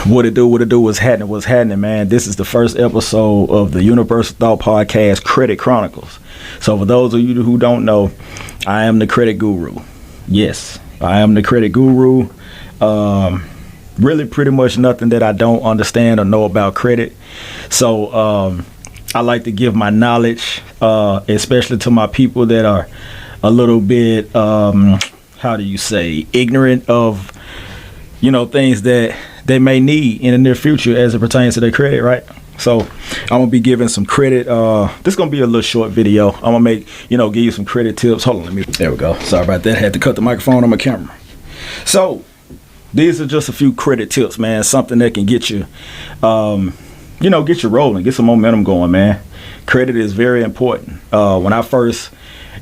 What it do, what's happening, man. This is the first episode of the Universal Thought Podcast, Credit Chronicles. So for those of you who don't know, I am the credit guru. Yes, I am the credit guru. Really pretty much nothing that I don't understand or know about credit. So I like to give my knowledge, especially to my people that are a little bit, ignorant of, things that they may need in the near future as it pertains to their credit, right? So I'm gonna be giving some credit. This is gonna be a little short video. I'm gonna give you some credit tips. Hold on, there we go. Sorry about that. I had to cut the microphone on my camera. So these are just a few credit tips, man. Something that can get you, get you rolling, get some momentum going, man. Credit is very important. When I first,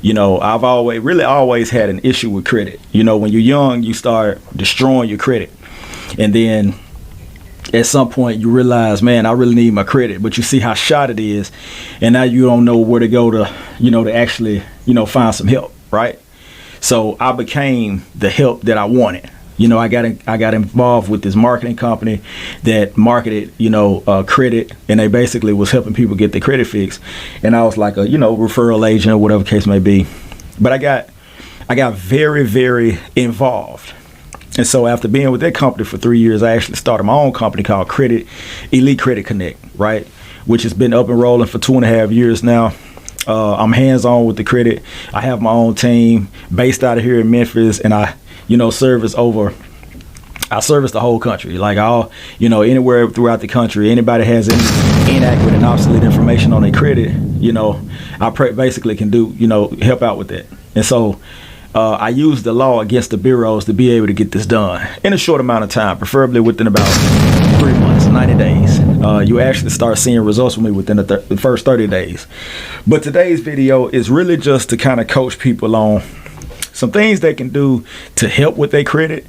I've always had an issue with credit. When you're young, you start destroying your credit. And then at some point you realize, man, I really need my credit, but you see how shot it is. And now you don't know where to go to, to actually, find some help, right? So I became the help that I wanted. I got involved with this marketing company that marketed, credit, and they basically was helping people get their credit fixed. And I was like a, referral agent or whatever the case may be. But I got very, very involved. And so after being with that company for 3 years, I actually started my own company called Elite Credit Connect, right? Which has been up and rolling for 2.5 years now. I'm hands-on with the credit. I have my own team based out of here in Memphis, and I service the whole country. Like anywhere throughout the country, anybody has any inaccurate and obsolete information on their credit, I basically can do, help out with that. And so I use the law against the bureaus to be able to get this done in a short amount of time, preferably within about 3 months, 90 days. You actually start seeing results from me within the first 30 days. But today's video is really just to kind of coach people on some things they can do to help with their credit.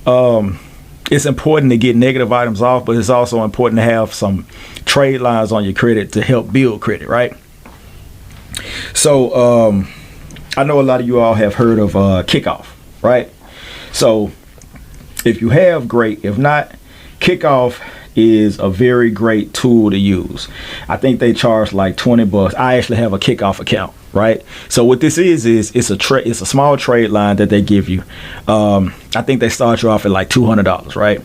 It's important to get negative items off, but it's also important to have some trade lines on your credit to help build credit, right? So I know a lot of you all have heard of Kickoff, right? So if you have, great. If not, Kickoff is a very great tool to use. I think they charge like $20. I actually have a Kickoff account, right? So what this is it's a small trade line that they give you. I think they start you off at like $200, right?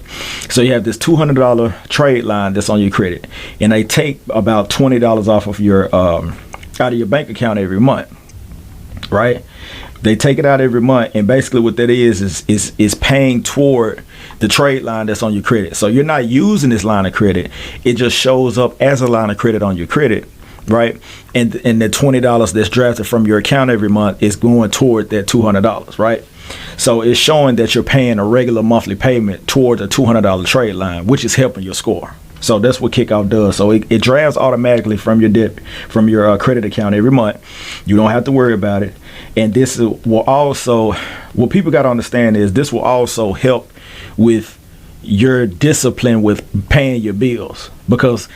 So you have this $200 trade line that's on your credit, and they take about $20 off of your out of your bank account every month, right? They take it out every month, and basically what that is paying toward the trade line that's on your credit. So you're not using this line of credit. It just shows up as a line of credit on your credit, right? And the $20 that's drafted from your account every month is going toward that $200, right? So it's showing that you're paying a regular monthly payment toward a $200 trade line, which is helping your score. So that's what Kickoff does. So it drafts automatically from your credit account every month. You don't have to worry about it. And this will also, what people got to understand is this will also help with your discipline with paying your bills. Because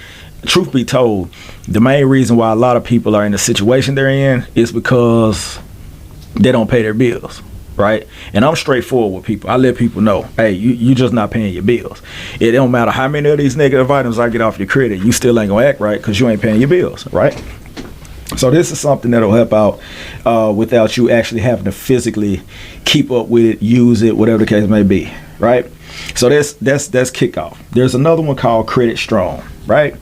truth be told, the main reason why a lot of people are in the situation they're in is because they don't pay their bills. Right? And I'm straightforward with people. I let people know, hey, you just not paying your bills. It don't matter how many of these negative items I get off your credit, you still ain't gonna act right because you ain't paying your bills, right? So this is something that'll help out without you actually having to physically keep up with it, use it, whatever the case may be, right? So that's Kickoff. There's another one called Credit Strong, right?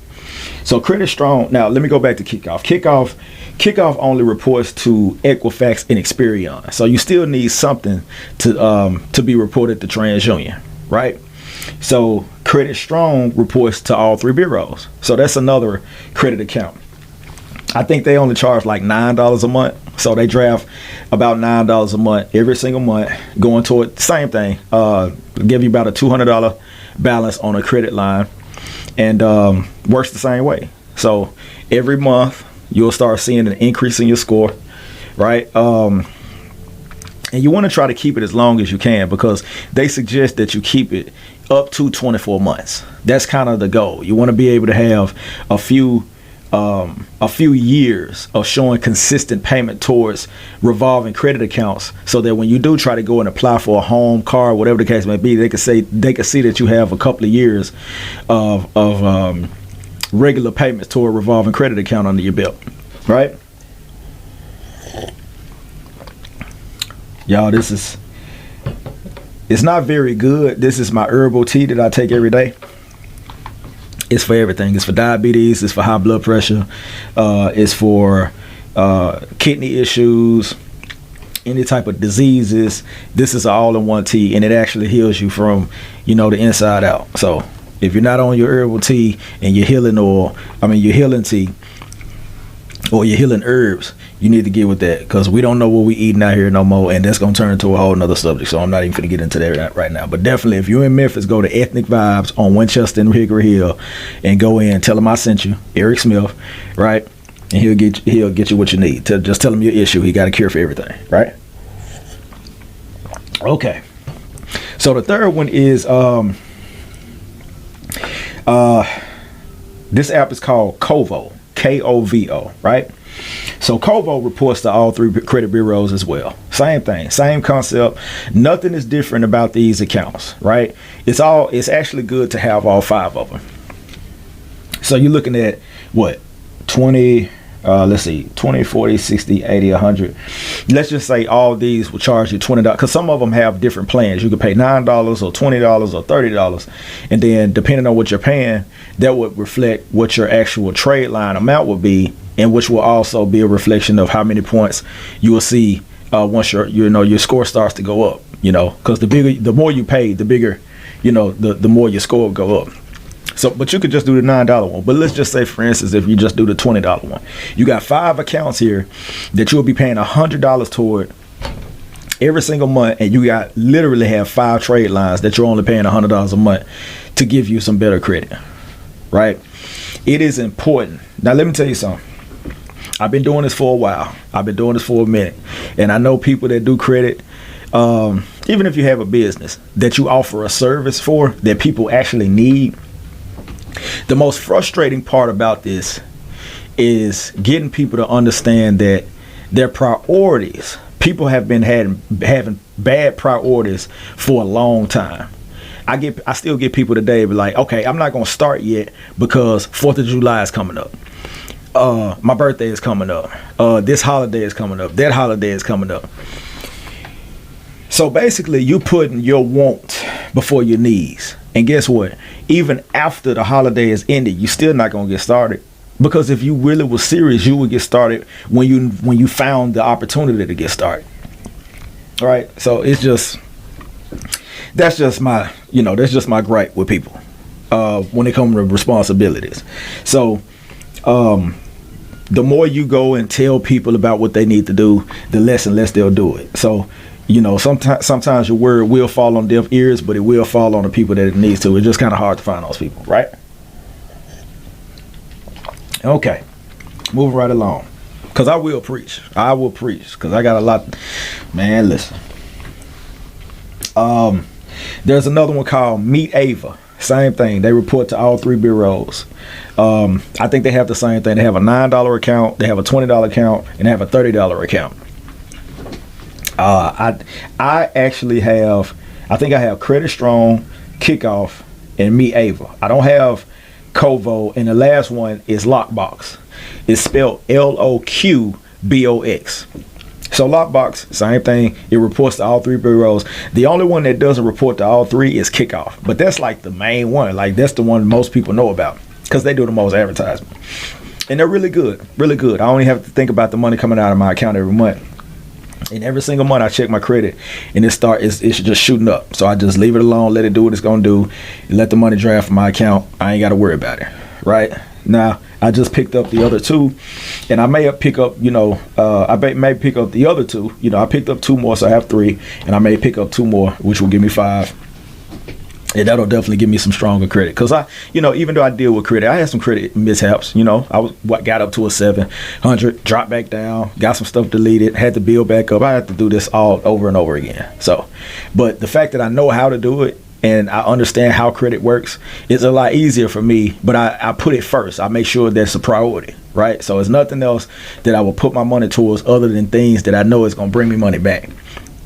So Credit Strong, now let me go back to Kickoff. Kickoff only reports to Equifax and Experian. So you still need something to be reported to TransUnion, right? So Credit Strong reports to all 3 bureaus. So that's another credit account. I think they only charge like $9 a month. So they draft about $9 a month every single month going toward the same thing. Give you about a $200 balance on a credit line, and works the same way. So every month you'll start seeing an increase in your score, right? And you want to try to keep it as long as you can, because they suggest that you keep it up to 24 months. That's kind of the goal. You want to be able to have a few a few years of showing consistent payment towards revolving credit accounts, so that when you do try to go and apply for a home, car, whatever the case may be, they could see that you have a couple of years of regular payments toward a revolving credit account under your belt, right? Y'all, it's not very good. This is my herbal tea that I take every day. It's for everything. It's for diabetes. It's for high blood pressure. It's for kidney issues, any type of diseases. This is an all-in-one tea, and it actually heals you from, the inside out. So if you're not on your herbal tea and your healing tea, or your healing herbs, you need to get with that, because we don't know what we eating out here no more, and that's going to turn into a whole nother subject, so I'm not even going to get into that right now. But definitely, if you're in Memphis, go to Ethnic Vibes on Winchester and Hickory Hill, and go in, tell him I sent you, Eric Smith, right? And he'll get you what you need. Just tell him your issue. He got a cure for everything, right? Okay. So the third one is this app is called Kovo. Kovo, right? So Kovo reports to all 3 credit bureaus as well. Same thing, same concept. Nothing is different about these accounts, right? It's actually good to have all 5 of them. So you're looking at what? 20, 20, 40, 60, 80, 100. Let's just say all these will charge you $20, because some of them have different plans. You can pay $9 or $20 or $30, and then depending on what you're paying, that would reflect what your actual trade line amount would be, and which will also be a reflection of how many points you will see once your score starts to go up. Because the more you pay, the bigger, the more your score will go up. So, but you could just do the $9 one. But let's just say, for instance, if you just do the $20 one, you got 5 accounts here that you'll be paying $100 toward every single month, and you literally have 5 trade lines that you're only paying $100 a month to give you some better credit, right? It is important. Now, let me tell you something. I've been doing this for a while. I've been doing this for a minute, and I know people that do credit. Even if you have a business that you offer a service for that people actually need. The most frustrating part about this is getting people to understand that their priorities, people have been having bad priorities for a long time. I still get people today be like, okay, I'm not going to start yet because 4th of July is coming up. My birthday is coming up. This holiday is coming up. That holiday is coming up. So basically, you putting your wants before your needs. And guess what? Even after the holiday is ended, you're still not going to get started. Because if you really were serious, you would get started when you found the opportunity to get started. All right? So that's just my gripe with people when it comes to responsibilities. So the more you go and tell people about what they need to do, the less and less they'll do it. So sometimes your word will fall on deaf ears, but it will fall on the people that it needs to. It's just kind of hard to find those people, right? Okay, moving right along, because I will preach, because I got a lot. Man, listen, there's another one called Meet Ava. Same thing. They report to all 3 bureaus. I think they have the same thing. They have a $9 account, they have a $20 account, and they have a $30 account. I think I have Credit Strong, Kickoff, and Meet Ava. I don't have Kovo, and the last one is Lockbox. It's spelled Loqbox. So Lockbox, same thing. It reports to all 3 bureaus. The only one that doesn't report to all 3 is Kickoff, but that's like the main one. Like that's the one most people know about because they do the most advertisement, and they're really good, really good. I only have to think about the money coming out of my account every month. And every single month I check my credit, and it's just shooting up. So I just leave it alone, let it do what it's gonna do, and let the money draft from my account. I ain't gotta worry about it. Right now, I just picked up the other 2, and I may pick up, I may pick up the other 2. I picked up 2 more, so I have 3, and I may pick up 2 more, which will give me 5. And that'll definitely give me some stronger credit. Because even though I deal with credit, I had some credit mishaps. Got up to a 700, dropped back down, got some stuff deleted, had to build back up. I had to do this all over and over again. So, but the fact that I know how to do it and I understand how credit works, it's a lot easier for me. But I put it first. I make sure that's a priority, right? So it's nothing else that I will put my money towards other than things that I know is going to bring me money back.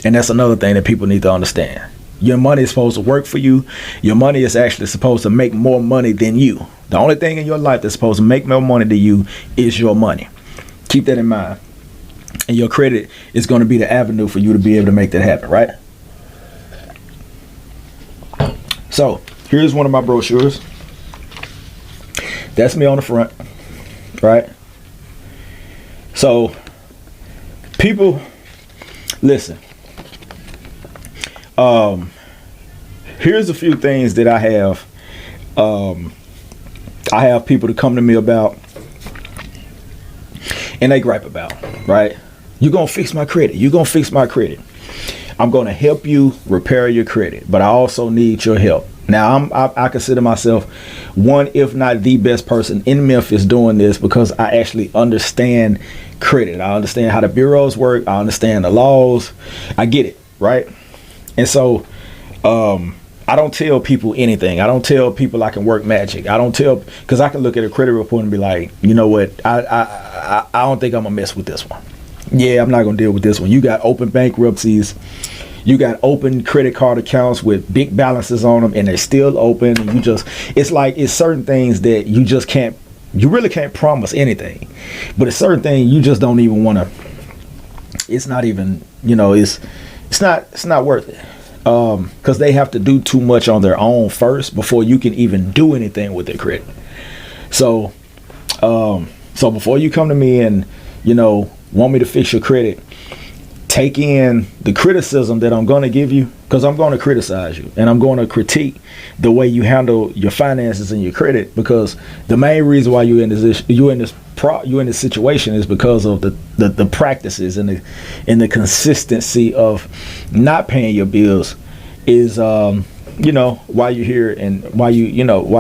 And that's another thing that people need to understand. Your money is supposed to work for you. Your money is actually supposed to make more money than you. The only thing in your life that's supposed to make more money than you is your money. Keep that in mind. And your credit is going to be the avenue for you to be able to make that happen, right? So here's one of my brochures. That's me on the front, right? So people, listen. Here's a few things that I have. I have people to come to me about, and they gripe about, right? You're gonna fix my credit. You're gonna fix my credit. I'm gonna help you repair your credit, but I also need your help. Now, I consider myself one, if not the best person in Memphis doing this, because I actually understand credit. I understand how the bureaus work. I understand the laws. I get it, right? And so I don't tell people anything. I don't tell people I can work magic. I don't tell, because I can look at a credit report and be like, you know what, I don't think I'm gonna mess with this one. Yeah, I'm not gonna deal with this one. You got open bankruptcies. You got open credit card accounts with big balances on them, and they're still open. And it's certain things that you just can't, you really can't promise anything. But it's certain things you just don't even want to, it's not even, it's not worth it. Because they have to do too much on their own first before you can even do anything with their credit. So before you come to me and, want me to fix your credit, take in the criticism that I'm going to give you, because I'm going to criticize you and I'm going to critique the way you handle your finances and your credit, because the main reason why you're in this situation is because of the practices and the consistency of not paying your bills is why you're here, and why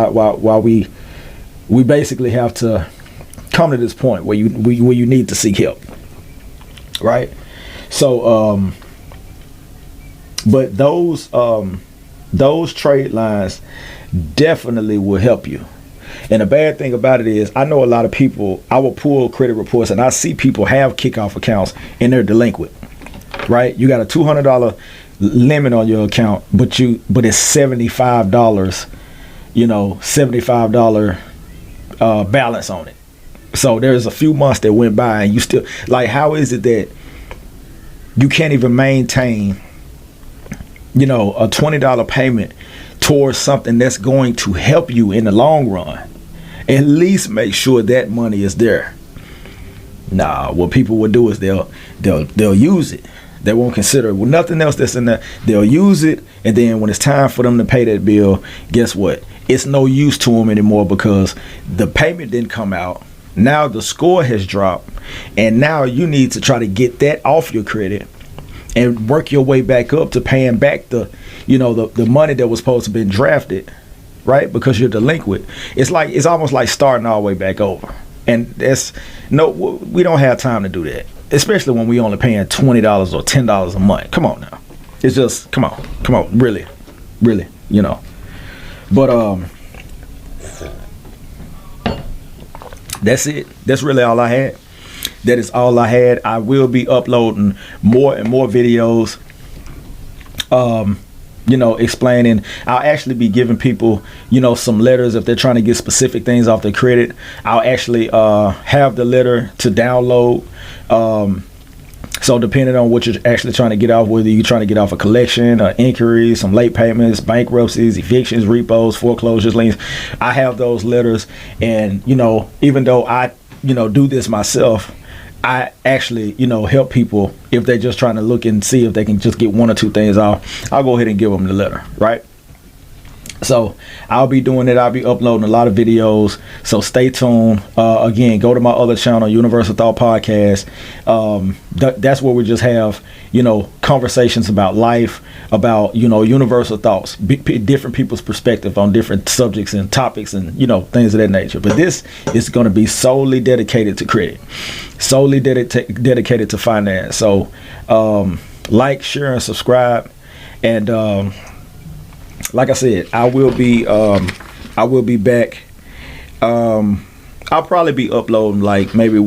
why we basically have to come to this point where you need to seek help, right? So but those trade lines definitely will help you. And the bad thing about it is, I know a lot of people, I will pull credit reports and I see people have kickoff accounts and they're delinquent, right? You got a $200 limit on your account, but it's $75, $75 balance on it. So there's a few months that went by and you still, like, how is it that you can't even maintain, a $20 payment towards something that's going to help you in the long run? At least make sure that money is there. Nah, what people will do is they'll use it. They won't consider nothing else that's in there. They'll use it, and then when it's time for them to pay that bill, guess what? It's no use to them anymore, because the payment didn't come out. Now the score has dropped, and now you need to try to get that off your credit and work your way back up to paying back the money that was supposed to be drafted, right? Because you're delinquent. It's almost like starting all the way back over. And we don't have time to do that, especially when we only paying $20 or $10 a month. Come on now. It's just, come on, really, But that's it. That's really all I had. That is all I had. I will be uploading more and more videos, explaining. I'll actually be giving people, some letters if they're trying to get specific things off their credit. I'll actually have the letter to download. So depending on what you're actually trying to get off, whether you're trying to get off a collection, inquiries, some late payments, bankruptcies, evictions, repos, foreclosures, liens, I have those letters. And, even though I, do this myself, I actually, help people if they're just trying to look and see if they can just get one or two things off. I'll go ahead and give them the letter, right? So I'll be doing it. I'll be uploading a lot of videos. So stay tuned. Again, go to my other channel, Universal Thought Podcast. That's where we just have, conversations about life, about, universal thoughts, different people's perspective on different subjects and topics and, things of that nature. But this is going to be solely dedicated to credit, solely dedicated to finance. So like, share, and subscribe. And like I said, I will be back. I'll probably be uploading like maybe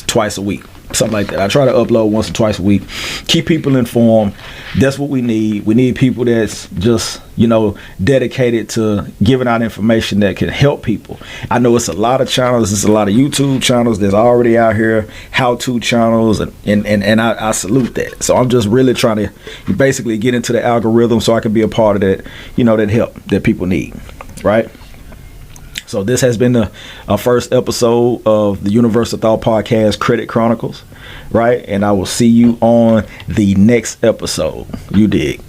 twice a week, something like that. I try to upload once or twice a week, keep people informed. That's what we need. We need people that's just, dedicated to giving out information that can help people. I know it's a lot of channels. It's a lot of YouTube channels that's already out here, how-to channels, and I salute that. So I'm just really trying to basically get into the algorithm so I can be a part of that, that help that people need, right? So this has been the first episode of the Universal Thought Podcast, Credit Chronicles, right? And I will see you on the next episode. You dig?